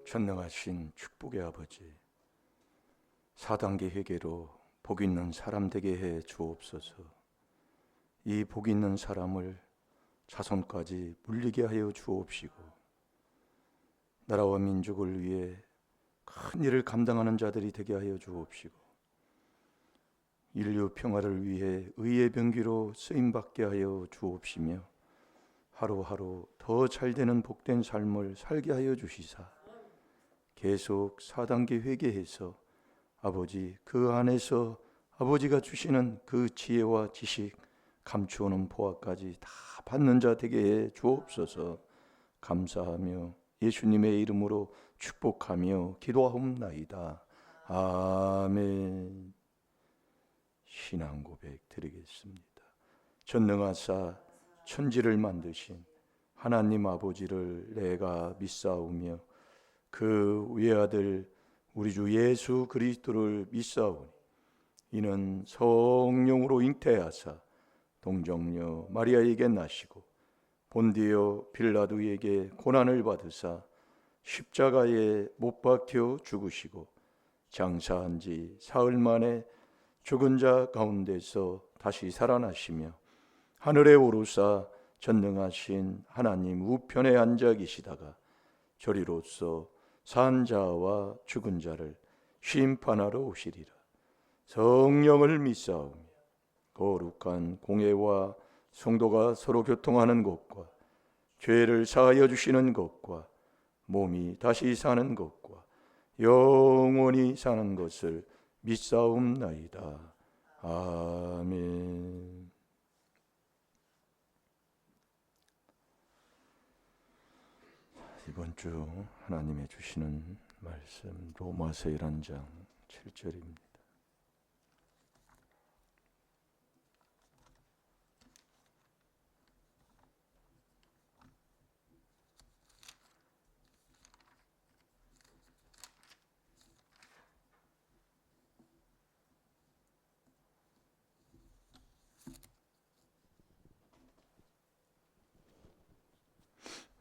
전능하신 축복의 아버지, 4단계 회개로 복 있는 사람 되게 해 주옵소서. 이 복 있는 사람을 자손까지 물리게 하여 주옵시고, 나라와 민족을 위해 큰 일을 감당하는 자들이 되게 하여 주옵시고, 인류 평화를 위해 의의 병기로 쓰임받게 하여 주옵시며, 하루하루 더 잘되는 복된 삶을 살게 하여 주시사, 계속 4단계 회개해서 아버지 그 안에서 아버지가 주시는 그 지혜와 지식, 감추어놓은 보화까지 다 받는 자 되게 해 주옵소서. 감사하며 예수님의 이름으로 축복하며 기도하옵나이다. 아멘. 신앙 고백 드리겠습니다. 전능하사 천지를 만드신 하나님 아버지를 내가 믿사오며 그 외아들 우리 주 예수 그리스도를 믿사오니 이는 성령으로 잉태하사 동정녀 마리아에게 나시고 본디오 빌라도에게 고난을 받으사 십자가에 못 박혀 죽으시고 장사한 지 사흘 만에 죽은 자 가운데서 다시 살아나시며 하늘에 오르사 전능하신 하나님 우편에 앉아 계시다가 저리로서 산 자와 죽은 자를 심판하러 오시리라. 성령을 믿사오며 거룩한 공회와 성도가 서로 교통하는 것과 죄를 사하여 주시는 것과 몸이 다시 사는 것과 영원히 사는 것을 믿사옵나이다. 아멘. 이번 주 하나님의 주시는 말씀 로마서 11장 7절입니다.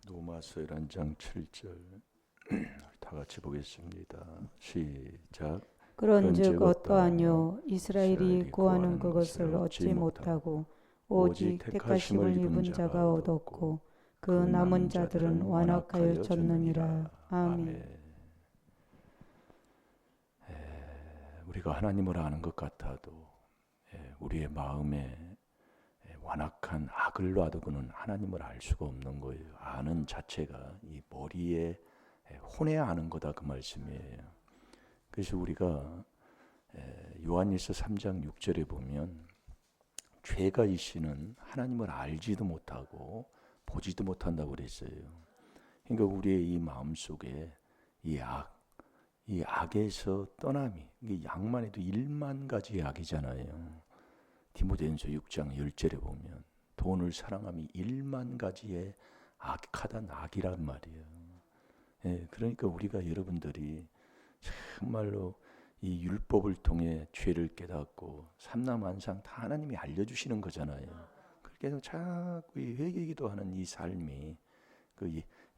로마서 11장 7절 다 같이 보겠습니다. 시작. 그런즉 어떠하뇨 이스라엘이 구하는 그것을 얻지 못하고 오직 택하심을 입은 자가 얻었고 그 남은 자들은 완악하여졌느니라. 아멘. 우리가 하나님을 아는 것 같아도 우리의 마음에 완악한 악을 놔두고는 하나님을 알 수가 없는 거예요. 아는 자체가 이 머리에 혼에 아는 거다 그 말씀이에요. 그래서 우리가 요한일서 3장 6절에 보면 죄가 이씨는 하나님을 알지도 못하고 보지도 못한다고 그랬어요. 그러니까 우리의 이 마음속에 이 악에서 떠남이, 이게 악만 해도 1만 가지의 악이잖아요. 디모데전서 6장 10절에 보면 돈을 사랑함이 1만 가지의 악하단 악이란 말이에요. 그러니까 우리가 여러분들이 정말로 이 율법을 통해 죄를 깨닫고 삼라만상 다 하나님이 알려주시는 거잖아요. 그렇게 자꾸 이 회개기도하는 이 삶이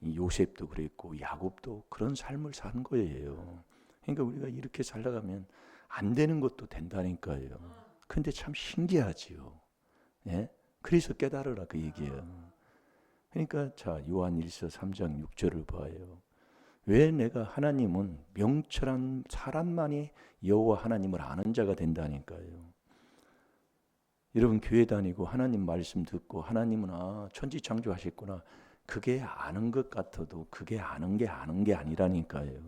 이 요셉도 그랬고 야곱도 그런 삶을 산 거예요. 그러니까 우리가 이렇게 살아가면 안 되는 것도 된다니까요. 근데 참 신기하지요. 예? 그래서 깨달으라 그 얘기예요. 그러니까 자 요한일서 3장 6절을 봐요. 왜 내가 하나님은 명철한 사람만이 여호와 하나님을 아는 자가 된다니까요. 여러분 교회 다니고 하나님 말씀 듣고 하나님은 천지창조하셨구나. 그게 아는 것 같아도 그게 아는 게 아니라니까요.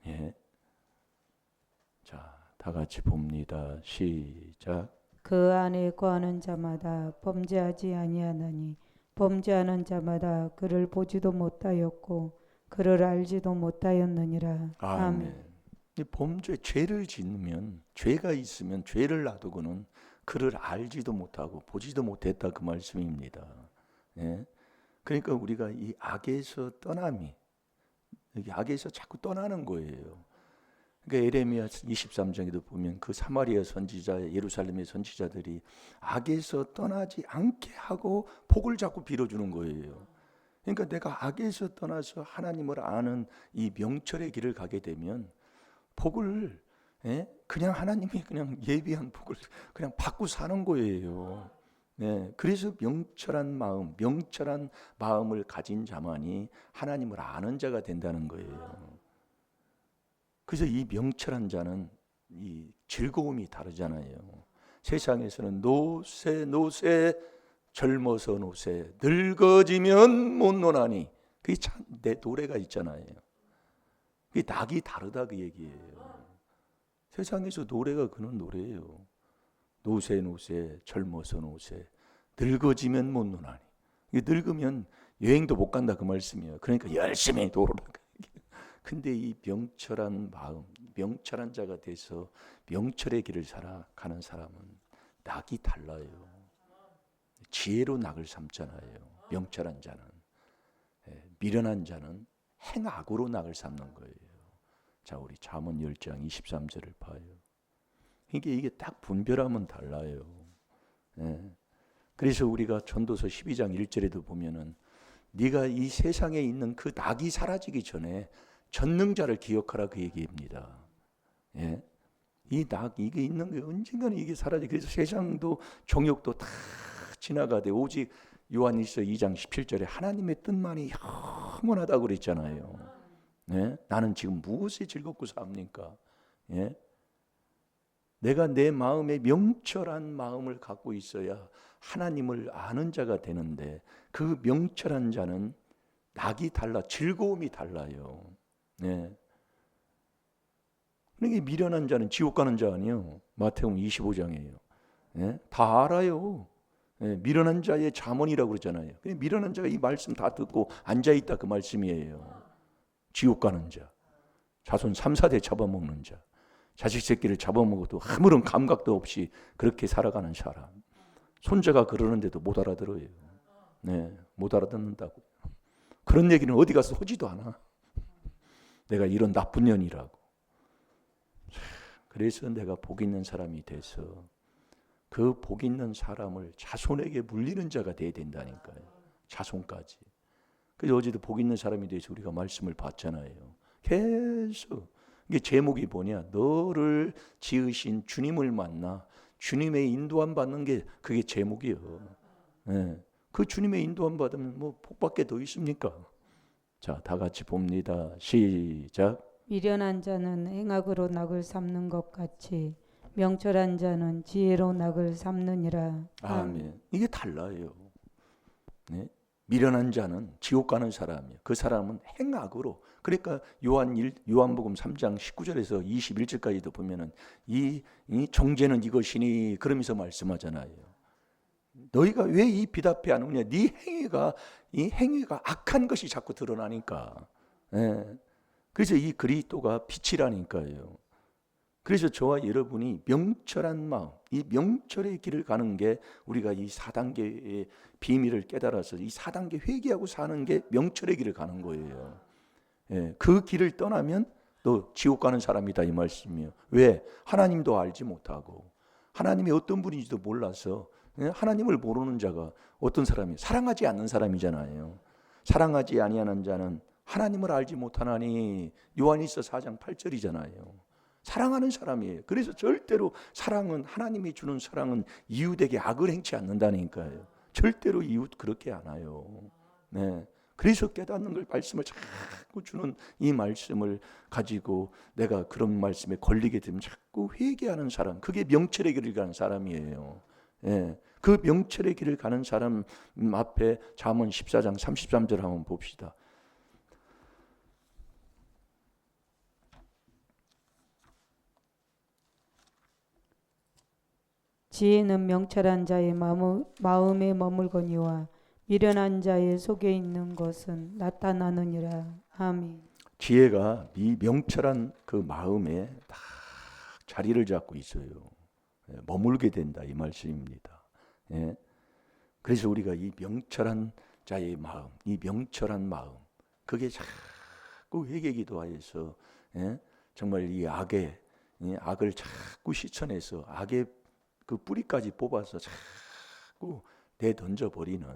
예. 자, 다 같이 봅니다. 시작. 그 안에 거하는 자마다 범죄하지 아니하나니 범죄하는 자마다 그를 보지도 못하였고 그를 알지도 못하였느니라. 아멘. 범죄, 죄를 짓으면 죄가 있으면 죄를 놔두고는 그를 알지도 못하고 보지도 못했다 그 말씀입니다. 예? 그러니까 우리가 이 악에서 떠남이, 여기 악에서 자꾸 떠나는 거예요. 그러니까 에레미야 23장에도 보면 그 사마리아 선지자, 예루살렘의 선지자들이 악에서 떠나지 않게 하고 복을 자꾸 빌어주는 거예요. 그러니까 내가 악에서 떠나서 하나님을 아는 이 명철의 길을 가게 되면 복을 그냥 하나님이 그냥 예비한 복을 그냥 받고 사는 거예요. 그래서 명철한 마음을 가진 자만이 하나님을 아는 자가 된다는 거예요. 그래서 이 명철한 자는 이 즐거움이 다르잖아요. 세상에서는 노새 젊어서 노새 늙어지면 못 노나니, 그게 참 내 노래가 있잖아요. 그게 낙이 다르다 그 얘기예요. 세상에서 노래가 그런 노래예요. 노새 젊어서 노새 늙어지면 못 노나니. 늙으면 여행도 못 간다 그 말씀이에요. 그러니까 열심히 노르라. 근데 이 명철한 마음, 명철한 자가 돼서 명철의 길을 살아가는 사람은 낙이 달라요. 지혜로 낙을 삼잖아요. 명철한 자는. 미련한 자는 행악으로 낙을 삼는 거예요. 자, 우리 잠언 10장 23절을 봐요. 이게 딱 분별하면 달라요. 그래서 우리가 전도서 12장 1절에도 보면은 네가 이 세상에 있는 그 낙이 사라지기 전에 전능자를 기억하라 그 얘기입니다. 이 낙, 이게 있는 게 언젠가는 이게 사라지. 그래서 세상도 정욕도 다 지나가되 오직 요한일서 2장 17절에 하나님의 뜻만이 영원하다고 그랬잖아요. 나는 지금 무엇이 즐겁고 삽니까? 내가 내 마음에 명철한 마음을 갖고 있어야 하나님을 아는 자가 되는데, 그 명철한 자는 낙이 달라, 즐거움이 달라요. 그러니까 미련한 자는 지옥 가는 자 아니에요. 마태복음 25장이에요. 다 알아요. 미련한 자의 잠언이라고 그러잖아요. 미련한 자가 이 말씀 다 듣고 앉아있다 그 말씀이에요. 지옥 가는 자, 자손 3, 4대 잡아먹는 자, 자식 새끼를 잡아먹어도 아무런 감각도 없이 그렇게 살아가는 사람. 손자가 그러는데도 못 알아들어요. 못 알아듣는다고. 그런 얘기는 어디 가서 하지도 않아. 내가 이런 나쁜 년이라고. 그래서 내가 복 있는 사람이 돼서 그 복 있는 사람을 자손에게 물리는 자가 돼야 된다니까요. 자손까지. 그래서 어제도 복 있는 사람이 돼서 우리가 말씀을 봤잖아요. 계속 이게 제목이 뭐냐? 너를 지으신 주님을 만나 주님의 인도함 받는 게 그게 제목이에요. 그 주님의 인도함 받으면 뭐 복밖에 더 있습니까? 자, 다 같이 봅니다. 시작. 미련한 자는 행악으로 낙을 삼는 것 같이 명철한 자는 지혜로 낙을 삼느니라. 아멘. 이게 달라요. 미련한 자는 지옥 가는 사람이에요. 그 사람은 행악으로. 그러니까 요한복음 3장 19절에서 21절까지도 보면은 이 정죄는 이것이니 그러면서 말씀하잖아요. 너희가 왜 이 빛 앞에 안 오냐? 이 행위가 악한 것이 자꾸 드러나니까. 그래서 이 그리스도가 빛이라니까요. 그래서 저와 여러분이 명철한 마음, 이 명철의 길을 가는 게, 우리가 이 4단계의 비밀을 깨달아서 이 4단계 회개하고 사는 게 명철의 길을 가는 거예요. 그 길을 떠나면 너 지옥 가는 사람이다 이 말씀이에요. 왜? 하나님도 알지 못하고 하나님이 어떤 분인지도 몰라서. 하나님을 모르는 자가 어떤 사람이에요? 사랑하지 않는 사람이잖아요. 사랑하지 아니하는 자는 하나님을 알지 못하나니, 요한일서 4장 8절이잖아요. 사랑하는 사람이에요. 그래서 절대로 사랑은, 하나님이 주는 사랑은 이웃에게 악을 행치 않는다니까요. 절대로 이웃 그렇게 안 해요. 그래서 깨닫는 걸, 말씀을 자꾸 주는 이 말씀을 가지고 내가 그런 말씀에 걸리게 되면 자꾸 회개하는 사람, 그게 명철의 길을 가는 사람이에요. 그 명철의 길을 가는 사람 앞에 잠언 14장 33절 한번 봅시다. 지혜는 명철한 자의 마음에 머물거니와 미련한 자의 속에 있는 것은 나타나느니라. 아멘. 지혜가 이 명철한 그 마음에 딱 자리를 잡고 있어요. 머물게 된다 이 말씀입니다. 그래서 우리가 이 명철한 자의 마음, 이 명철한 마음, 그게 자꾸 회개기도하여서 정말 이 악을 자꾸 씻어내서 악의 그 뿌리까지 뽑아서 자꾸 내던져 버리는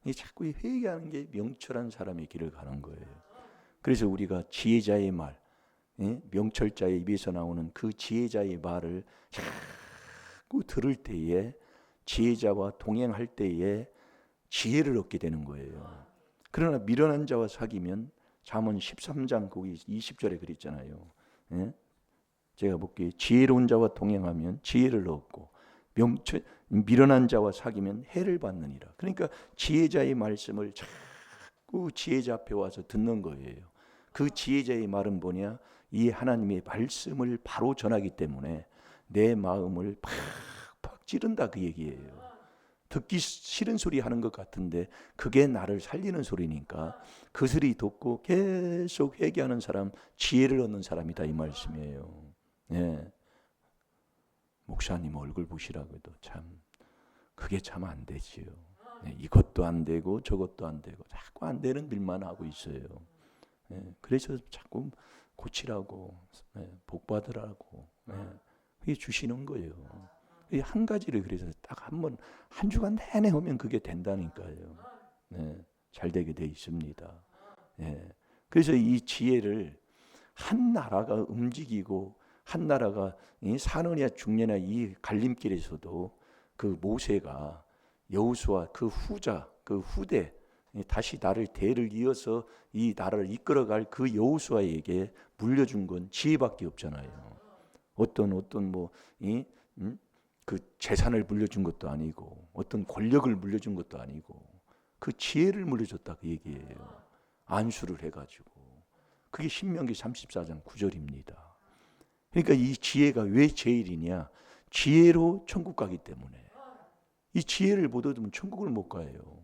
이 자꾸 회개하는 게 명철한 사람의 길을 가는 거예요. 그래서 우리가 지혜자의 말, 명철자의 입에서 나오는 그 지혜자의 말을 자꾸 들을 때에, 지혜자와 동행할 때에 지혜를 얻게 되는 거예요. 그러나 미련한 자와 사귀면, 잠언 13장 거기 20절에 그랬잖아요. 제가 볼게요. 지혜로운 자와 동행하면 지혜를 얻고 미련한 자와 사귀면 해를 받느니라. 그러니까 지혜자의 말씀을 자꾸 지혜자 앞에 와서 듣는 거예요. 그 지혜자의 말은 뭐냐? 이 하나님의 말씀을 바로 전하기 때문에 내 마음을 팍팍 찌른다, 그 얘기예요. 듣기 싫은 소리 하는 것 같은데 그게 나를 살리는 소리니까 그 소리 듣고 계속 회개하는 사람, 지혜를 얻는 사람이다, 이 말씀이에요. 목사님 얼굴 보시라고 해도 참 그게 참 안 되지요. 이것도 안 되고 저것도 안 되고 자꾸 안 되는 일만 하고 있어요. 그래서 자꾸 고치라고, 복 받으라고 그게 주시는 거예요. 한 가지를 그래서 딱 한 주간 내내 하면 그게 된다니까요. 잘 되게 돼 있습니다. 그래서 이 지혜를 한 나라가 움직이고 한 나라가 사느냐 죽느냐 이 갈림길에서도 그 모세가 여호수아 그 후자, 그 후대, 다시 나를 대를 이어서 이 나라를 이끌어갈 그 여호수아에게 물려준 건 지혜밖에 없잖아요. 어떤 그 재산을 물려준 것도 아니고 어떤 권력을 물려준 것도 아니고 그 지혜를 물려줬다, 그 얘기예요. 안수를 해가지고. 그게 신명기 34장 9절입니다. 그러니까 이 지혜가 왜 제일이냐? 지혜로 천국 가기 때문에. 이 지혜를 못 얻으면 천국을 못 가요.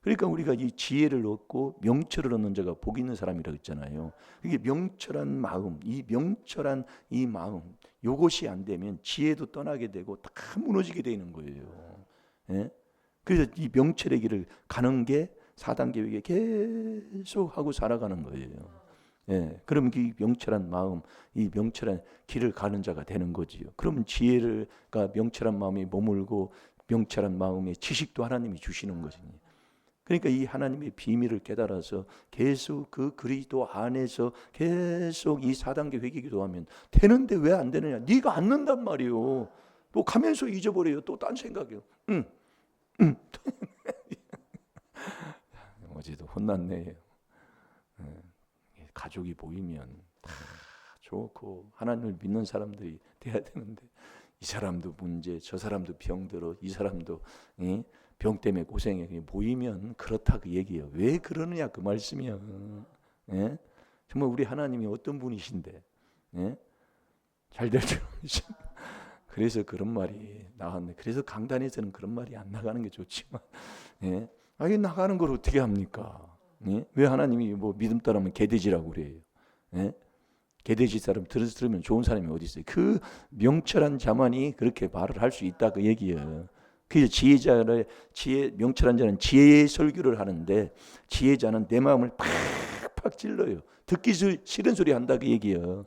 그러니까 우리가 이 지혜를 얻고 명철을 얻는 자가 복 있는 사람이라고 했잖아요. 이게 명철한 마음, 이 명철한 이 마음, 요것이 안 되면 지혜도 떠나게 되고 다 무너지게 되는 거예요. 그래서 이 명철의 길을 가는 게 4단 계획에 계속 하고 살아가는 거예요. 그러면 이 명철한 마음, 이 명철한 길을 가는 자가 되는 거지요. 그러면 지혜가 명철한 마음에 머물고 명철한 마음에 지식도 하나님이 주시는 것이니. 그러니까 이 하나님의 비밀을 깨달아서 계속 그 그리스도 안에서 계속 이 4단계 회개 기도하면 되는데 왜 안 되느냐? 네가 안 는단 말이요. 또 가면서 잊어버려요. 또 딴 생각이요. 어제도 혼났네요. 가족이 모이면 다 좋고 하나님을 믿는 사람들이 돼야 되는데 이 사람도 문제, 저 사람도 병들어, 이 사람도 병 때문에 고생해. 모이면 그렇다, 그 얘기예요. 왜 그러느냐, 그 말씀이야. 정말 우리 하나님이 어떤 분이신데 잘 될 줄 아시죠? 그래서 그런 말이 나왔네. 그래서 강단에서는 그런 말이 안 나가는 게 좋지만 이 나가는 걸 어떻게 합니까? 왜 하나님이 뭐 믿음 따르면 개돼지라고 그래요? 개돼지 사람 들으면 좋은 사람이 어디 있어요? 그 명철한 자만이 그렇게 말을 할 수 있다, 그 얘기예요. 그래서 명철한 자는 지혜의 설교를 하는데 지혜자는 내 마음을 팍팍 찔러요. 듣기 싫은 소리 한다, 그 얘기예요.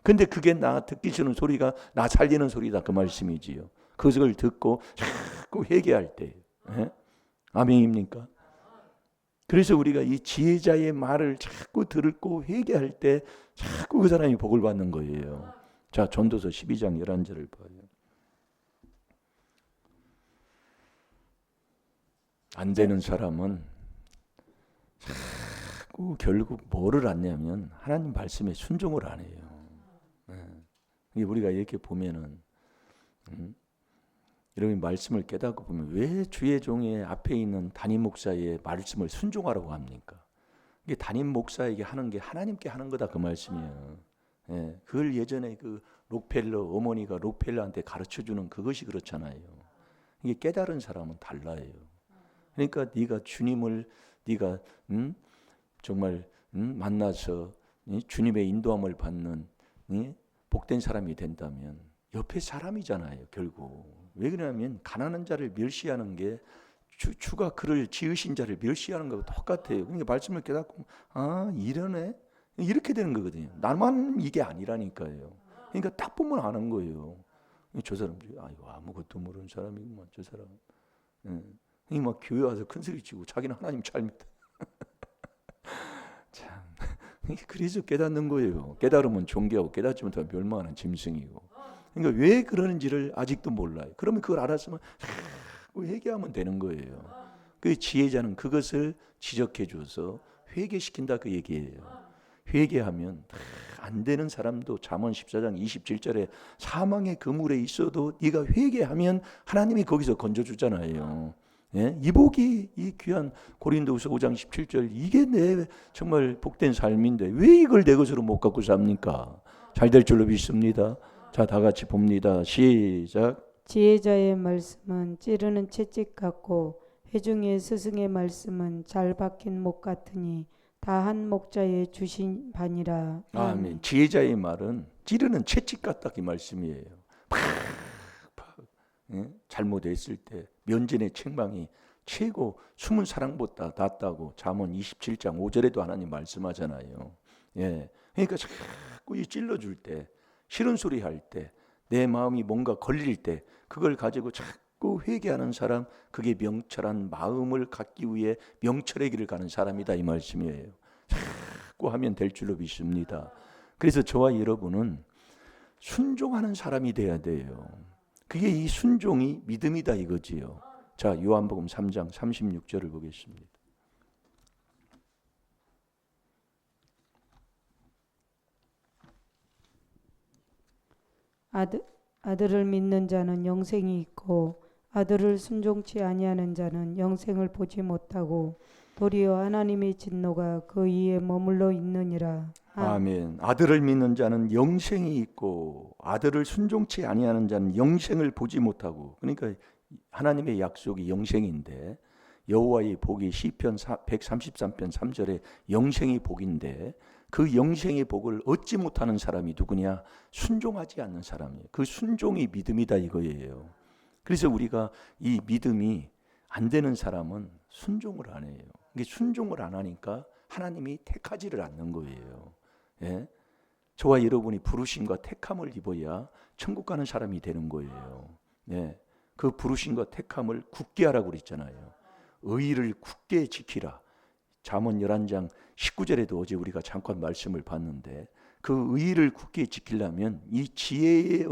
근데 그게 나 듣기 싫은 소리가 나 살리는 소리다, 그 말씀이지요. 그것을 듣고 자꾸 회개할 때. 아멘입니까? 그래서 우리가 이 지혜자의 말을 자꾸 듣고 회개할 때 자꾸 그 사람이 복을 받는 거예요. 자, 전도서 12장 11절을 봐요. 안 되는 사람은 자꾸 결국 뭐를 안냐면 하나님 말씀에 순종을 안 해요. 우리가 이렇게 보면은 여러분 말씀을 깨닫고 보면 왜 주의 종의 앞에 있는 담임 목사의 말씀을 순종하라고 합니까? 이게 담임 목사에게 하는 게 하나님께 하는 거다, 그 말씀이에요. 그걸 예전에 그 어머니가 록펠러한테 가르쳐 주는 그것이 그렇잖아요. 이게 깨달은 사람은 달라요. 그러니까 네가 주님을 정말 만나서 주님의 인도함을 받는 복된 사람이 된다면 옆에 사람이잖아요, 결국. 왜 그러냐면 가난한 자를 멸시하는 게 주가 그를 지으신 자를 멸시하는 거하고 똑같아요. 그러니까 말씀을 깨닫고 이러네? 이렇게 되는 거거든요. 나만 이게 아니라니까요. 그러니까 딱 보면 아는 거예요. 저 사람 아무것도 모르는 사람이구만, 저 사람. 이 막 교회 와서 큰 소리 치고 자기는 하나님 잘 믿다. 참, 그래서 깨닫는 거예요. 깨달으면 존귀하고 깨닫지 못하면 멸망하는 짐승이고. 그러니까 왜 그러는지를 아직도 몰라요. 그러면 그걸 알았으면 회개하면 되는 거예요. 그 지혜자는 그것을 지적해 줘서 회개시킨다 그 얘기예요. 회개하면 안 되는 사람도 잠언 14장 27절에 사망의 그물에 있어도 네가 회개하면 하나님이 거기서 건져주잖아요. 예? 이복이 이 귀한 고린도후서 5장 17절 이게 내 정말 복된 삶인데 왜 이걸 내 것으로 못 갖고 삽니까? 잘 될 줄로 믿습니다. 자, 다 같이 봅니다. 시작. 지혜자의 말씀은 찌르는 채찍 같고 회중의 스승의 말씀은 잘 박힌 목 같으니 다 한 목자의 주신 바니라. 아멘. 지혜자의 말은 찌르는 채찍 같다 이 말씀이에요. 예? 잘못했을 때 면전의 책망이 최고 숨은 사랑보다 낫다고 잠언 27장 5절에도 하나님 말씀하잖아요. 예. 그러니까 자꾸 찔러줄 때 싫은 소리 할 때 내 마음이 뭔가 걸릴 때 그걸 가지고 자꾸 회개하는 사람 그게 명철한 마음을 갖기 위해 명철의 길을 가는 사람이다 이 말씀이에요. 자꾸 하면 될 줄로 믿습니다. 그래서 저와 여러분은 순종하는 사람이 돼야 돼요. 그게 이 순종이 믿음이다 이거지요. 자, 요한복음 3장 36절을 보겠습니다. 아들을 믿는 자는 영생이 있고 아들을 순종치 아니하는 자는 영생을 보지 못하고 도리어 하나님의 진노가 그 위에 머물러 있느니라. 아멘. 아들을 믿는 자는 영생이 있고 아들을 순종치 아니하는 자는 영생을 보지 못하고, 그러니까 하나님의 약속이 영생인데 여호와의 복이 시편 133편 3절에 영생이 복인데 그 영생의 복을 얻지 못하는 사람이 누구냐? 순종하지 않는 사람이에요. 그 순종이 믿음이다 이거예요. 그래서 우리가 이 믿음이 안 되는 사람은 순종을 안 해요. 이게 순종을 안 하니까 하나님이 택하지를 않는 거예요. 예? 저와 여러분이 부르심과 택함을 입어야 천국 가는 사람이 되는 거예요. 예? 그 부르심과 택함을 굳게 하라고 그랬잖아요. 의를 굳게 지키라. 잠언 11장 19절에도 어제 우리가 잠깐 말씀을 봤는데 그 의를 굳게 지키려면 이 지혜를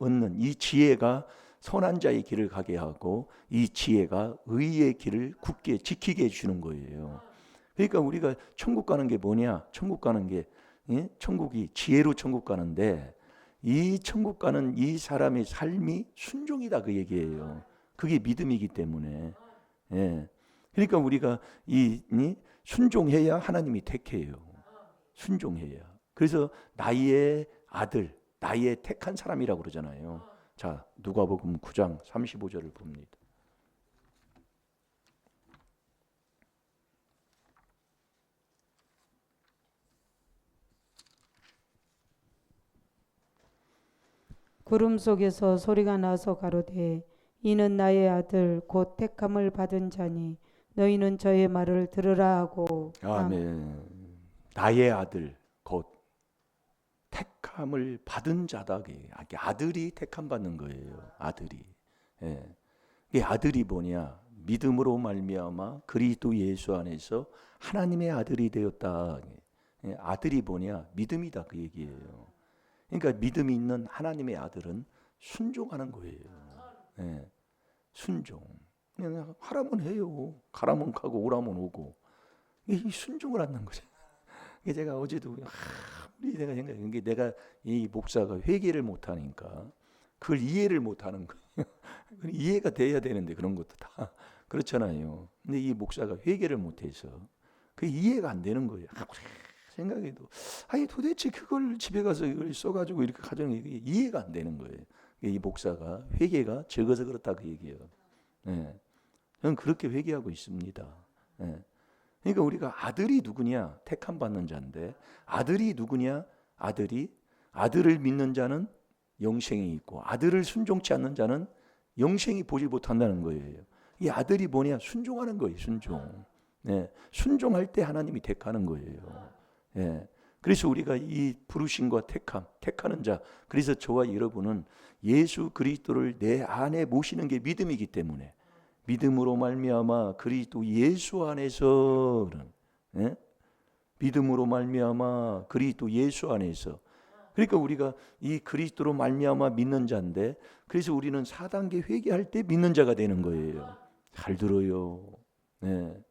얻는 이 지혜가 선한 자의 길을 가게 하고 이 지혜가 의의 길을 굳게 지키게 해주는 거예요. 그러니까 우리가 천국 가는 게 뭐냐? 천국 가는 게 천국이 지혜로 천국 가는데 이 천국 가는 이 사람의 삶이 순종이다 그 얘기예요. 그게 믿음이기 때문에. 예. 그러니까 우리가 순종해야 하나님이 택해요. 순종해야. 그래서 나의 아들, 나의 택한 사람이라고 그러잖아요. 자, 누가복음 9장 35절을 봅니다. 구름 속에서 소리가 나서 가로되 이는 나의 아들 곧 택함을 받은 자니 너희는 저의 말을 들으라 하고. 아멘. 나의 아들 곧 택함을 받은 자다. 아들이 택함 받는 거예요. 아들이. 예. 이 아들이 뭐냐? 믿음으로 말미암아 그리스도 예수 안에서 하나님의 아들이 되었다. 예. 아들이 뭐냐? 믿음이다 그 얘기예요. 그러니까 믿음이 있는 하나님의 아들은 순종하는 거예요. 예. 순종. 그냥 하라면 해요. 가라면 가고 오라면 오고. 이 순종을 하는 거죠. 제가 어제도 내가 생각한 게 내가 이 목사가 회개를 못하니까 그걸 이해를 못하는 거예요. 이해가 돼야 되는데 그런 것도 다 그렇잖아요. 근데 이 목사가 회개를 못해서 그게 이해가 안 되는 거예요. 생각해도 아니 도대체 그걸 집에 가서 이걸 써가지고 이렇게 가정에 이해가 안 되는 거예요. 이 목사가 회개가 적어서 그렇다 그 얘기예요. 예. 저는 그렇게 회개하고 있습니다. 예. 그러니까 우리가 아들이 누구냐? 택함 받는 자인데 아들이 누구냐? 아들을 믿는 자는 영생이 있고 아들을 순종치 않는 자는 영생이 보지 못한다는 거예요. 이 아들이 뭐냐? 순종하는 거예요. 순종. 예. 순종할 때 하나님이 택하는 거예요. 예. 그래서 우리가 이 부르심과 택하는 자. 그래서 저와 여러분은 예수 그리스도를 내 안에 모시는 게 믿음이기 때문에 믿음으로 말미암아 그리스도 예수 안에서, 예? 믿음으로 말미암아 그리스도 예수 안에서. 그러니까 우리가 이 그리스도로 말미암아 믿는 자인데, 그래서 우리는 4단계 회개할 때 믿는 자가 되는 거예요. 잘 들어요. 네.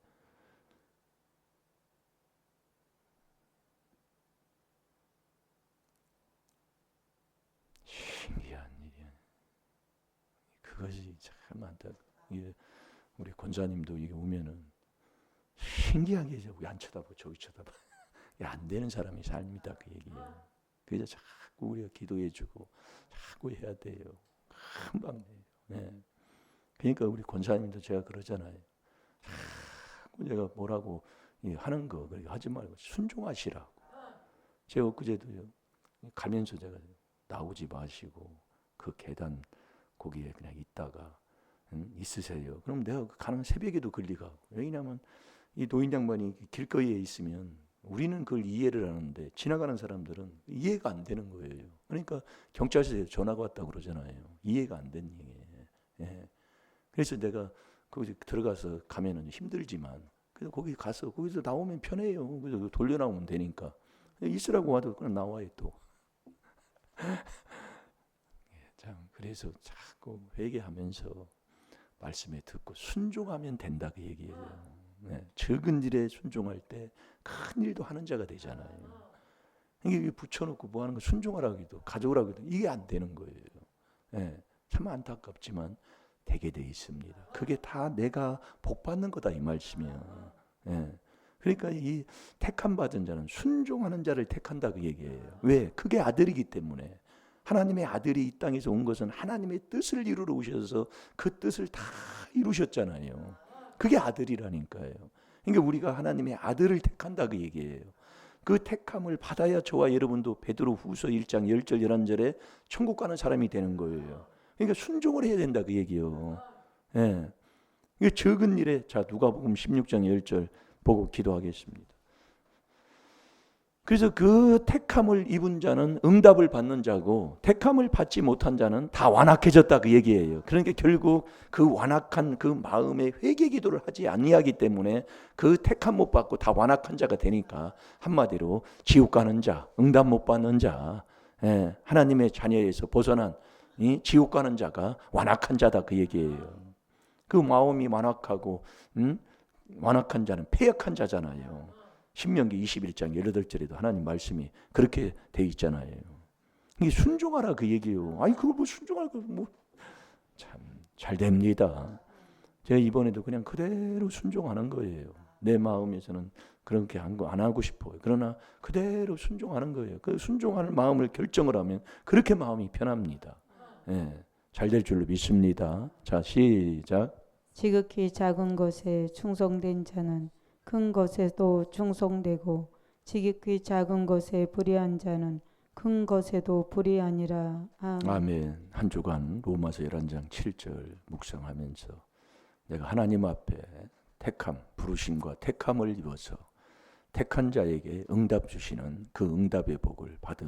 신기한 일이야. 그것이 참 많다. 우리 권사님도 이게 오면은 신기하게 여기 안 쳐다보고 저기 쳐다봐. 안 되는 사람이 삶이다 그 얘기예요. 그래서 자꾸 우리가 기도해주고 자꾸 해야 돼요. 금방 돼요. 네. 그러니까 우리 권사님도 제가 그러잖아요. 자꾸 제가 뭐라고 하는 거 하지 말고 순종하시라고. 제가 엊그제도요, 가면서 제가 나오지 마시고 그 계단 거기에 그냥 있다가 있으세요. 그럼 내가 가는 새벽에도 걸리가고. 왜냐하면 이 노인 양반이 길거리에 있으면 우리는 그걸 이해를 하는데 지나가는 사람들은 이해가 안 되는 거예요. 그러니까 경찰서에 전화가 왔다고 그러잖아요. 이해가 안 되는 얘기예요. 예. 그래서 내가 거기 들어가서 가면은 힘들지만 그래서 거기 가서 거기서 나오면 편해요. 그래서 돌려 나오면 되니까. 있으라고 와도 그냥 나와요 또. 참 그래서 자꾸 회개하면서 말씀에 듣고 순종하면 된다 그 얘기예요. 네, 적은 일에 순종할 때 큰 일도 하는 자가 되잖아요. 이게 붙여놓고 뭐 하는 거 순종하라고 해도 가져오라고 해도 이게 안 되는 거예요. 네, 참 안타깝지만 되게 돼 있습니다. 그게 다 내가 복 받는 거다 이 말씀이에요. 네, 그러니까 이 택함 받은 자는 순종하는 자를 택한다 그 얘기예요. 왜? 그게 아들이기 때문에. 하나님의 아들이 이 땅에서 온 것은 하나님의 뜻을 이루러 오셔서 그 뜻을 다 이루셨잖아요. 그게 아들이라니까요. 그러니까 우리가 하나님의 아들을 택한다 그 얘기예요. 그 택함을 받아야 저와 여러분도 베드로 후서 1장 10절 11절에 천국 가는 사람이 되는 거예요. 그러니까 순종을 해야 된다 그 얘기예요. 예. 이 적은 일에, 자 누가복음 16장 10절 보고 기도하겠습니다. 그래서 그 택함을 입은 자는 응답을 받는 자고 택함을 받지 못한 자는 다 완악해졌다 그 얘기예요. 그러니까 결국 그 완악한 그 마음에 회개 기도를 하지 아니하기 때문에 그 택함 못 받고 다 완악한 자가 되니까 한마디로 지옥 가는 자, 응답 못 받는 자, 하나님의 자녀에서 벗어난 이 지옥 가는 자가 완악한 자다 그 얘기예요. 그 마음이 완악하고 완악한 자는 패역한 자잖아요. 신명기 21장 18절에도 하나님 말씀이 그렇게 돼 있잖아요. 이게 순종하라 그 얘기예요. 아니 그거 뭐 순종할 거 뭐 참 잘 됩니다. 제가 이번에도 그냥 그대로 순종하는 거예요. 내 마음에서는 그렇게 안 하고 싶어요. 그러나 그대로 순종하는 거예요. 그 순종하는 마음을 결정을 하면 그렇게 마음이 편합니다. 예, 잘 될 줄로 믿습니다. 자 시작. 지극히 작은 것에 충성된 자는 큰 것에도 충성되고 지극히 작은 것에 불의한 자는 큰 것에도 불의하니라. 아멘. 아멘. 한 주간 로마서 11장 7절 묵상하면서 내가 하나님 앞에 택함, 부르심과 택함을 입어서 택한 자에게 응답 주시는 그 응답의 복을 받아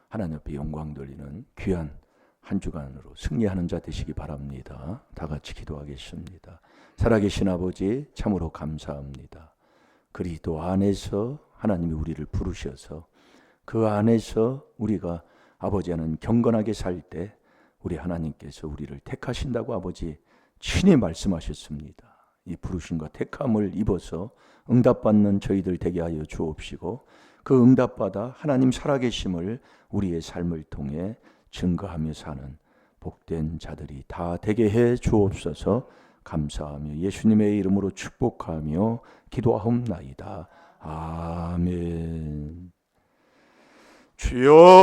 하나님 앞에 영광 돌리는 귀한 한 주간으로 승리하는 자 되시기 바랍니다. 다 같이 기도하겠습니다. 살아계신 아버지 참으로 감사합니다. 그리스도 안에서 하나님이 우리를 부르셔서 그 안에서 우리가 아버지와는 경건하게 살 때 우리 하나님께서 우리를 택하신다고 아버지 친히 말씀하셨습니다. 이 부르심과 택함을 입어서 응답받는 저희들 되게 하여 주옵시고 그 응답받아 하나님 살아계심을 우리의 삶을 통해 증거하며 사는 복된 자들이 다 되게 해 주옵소서. 감사하며 예수님의 이름으로 축복하며 기도하옵나이다. 아멘. 주여